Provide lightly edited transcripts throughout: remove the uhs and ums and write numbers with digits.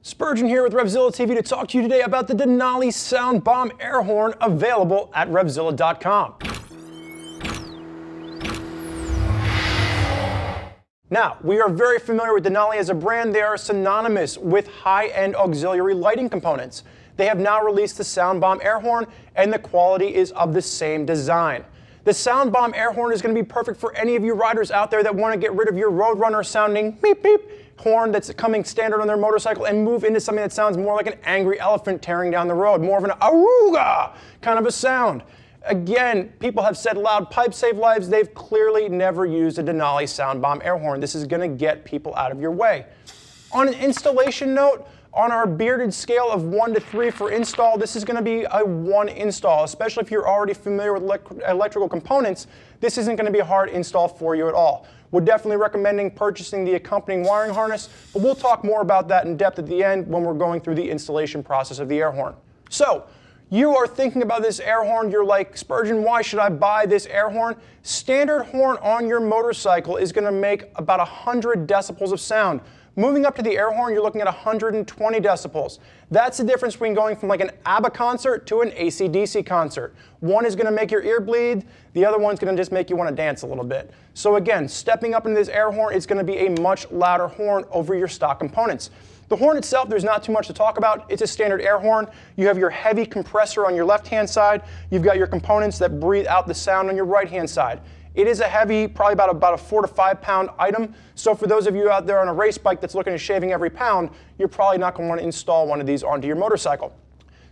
Spurgeon here with RevZilla TV to talk to you today about the Denali Soundbomb air horn available at RevZilla.com. Now, we are very familiar with Denali as a brand. They are synonymous with high-end auxiliary lighting components. They have now released the Soundbomb air horn, and the quality is of the same design. The Soundbomb air horn is going to be perfect for any of you riders out there that want to get rid of your Roadrunner sounding beep beep horn that's coming standard on their motorcycle and move into something that sounds more like an angry elephant tearing down the road, more of an aruga kind of a sound. Again, people have said loud pipes save lives. They've clearly never used a Denali Soundbomb air horn. This is going to get people out of your way. On an installation note, on our bearded scale of 1 to 3 for install, this is going to be a 1 install, especially if you're already familiar with electrical components. This isn't going to be a hard install for you at all. We're definitely recommending purchasing the accompanying wiring harness, but we'll talk more about that in depth at the end when we're going through the installation process of the air horn. So, you are thinking about this air horn, you're like, Spurgeon, why should I buy this air horn? Standard horn on your motorcycle is going to make about 100 decibels of sound. Moving up to the air horn, you're looking at 120 decibels. That's the difference between going from like an ABBA concert to an AC/DC concert. One is going to make your ear bleed, the other one's going to just make you want to dance a little bit. So again, stepping up into this air horn, it's going to be a much louder horn over your stock components. The horn itself, there's not too much to talk about. It's a standard air horn. You have your heavy compressor on your left-hand side. You've got your components that breathe out the sound on your right-hand side. It is a heavy, probably about a 4 to 5 pound item. So for those of you out there on a race bike that's looking at shaving every pound, you're probably not going to want to install one of these onto your motorcycle.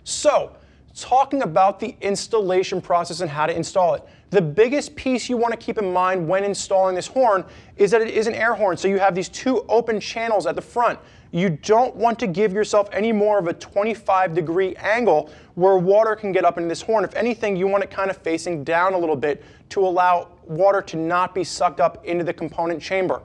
So, talking about the installation process and how to install it. The biggest piece you want to keep in mind when installing this horn is that it is an air horn. So you have these 2 open channels at the front. You don't want to give yourself any more of a 25-degree angle where water can get up into this horn. If anything, you want it kind of facing down a little bit to allow water to not be sucked up into the component chamber.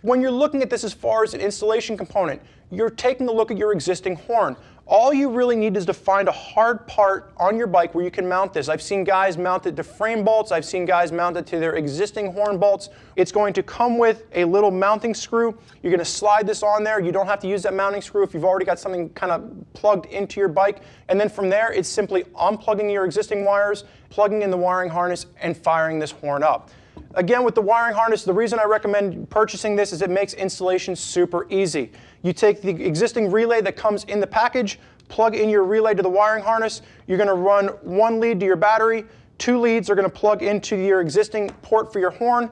When you're looking at this as far as an installation component, you're taking a look at your existing horn. All you really need is to find a hard part on your bike where you can mount this. I've seen guys mount it to frame bolts. I've seen guys mount it to their existing horn bolts. It's going to come with a little mounting screw. You're going to slide this on there. You don't have to use that mounting screw if you've already got something kind of plugged into your bike. And then from there, it's simply unplugging your existing wires, plugging in the wiring harness, and firing this horn up. Again, with the wiring harness, the reason I recommend purchasing this is it makes installation super easy. You take the existing relay that comes in the package, plug in your relay to the wiring harness. You're going to run 1 lead to your battery. 2 leads are going to plug into your existing port for your horn.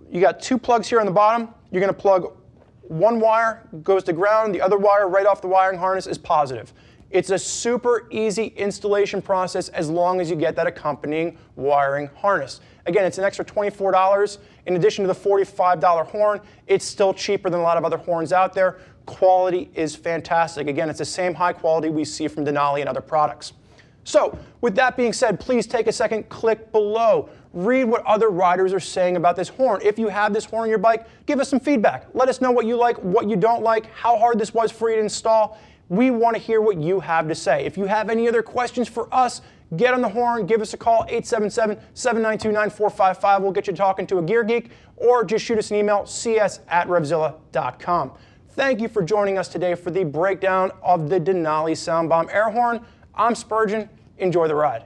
You got 2 plugs here on the bottom. You're going to plug 1 wire, goes to ground. The other wire right off the wiring harness is positive. It's a super easy installation process as long as you get that accompanying wiring harness. Again, it's an extra $24. In addition to the $45 horn, it's still cheaper than a lot of other horns out there. Quality is fantastic. Again, it's the same high quality we see from Denali and other products. So, with that being said, please take a second, click below. Read what other riders are saying about this horn. If you have this horn on your bike, give us some feedback. Let us know what you like, what you don't like, how hard this was for you to install. We want to hear what you have to say. If you have any other questions for us, get on the horn, give us a call, 877-792-9455. We'll get you talking to a gear geek, or just shoot us an email, cs@RevZilla.com. Thank you for joining us today for the breakdown of the Denali Soundbomb air horn. I'm Spurgeon. Enjoy the ride.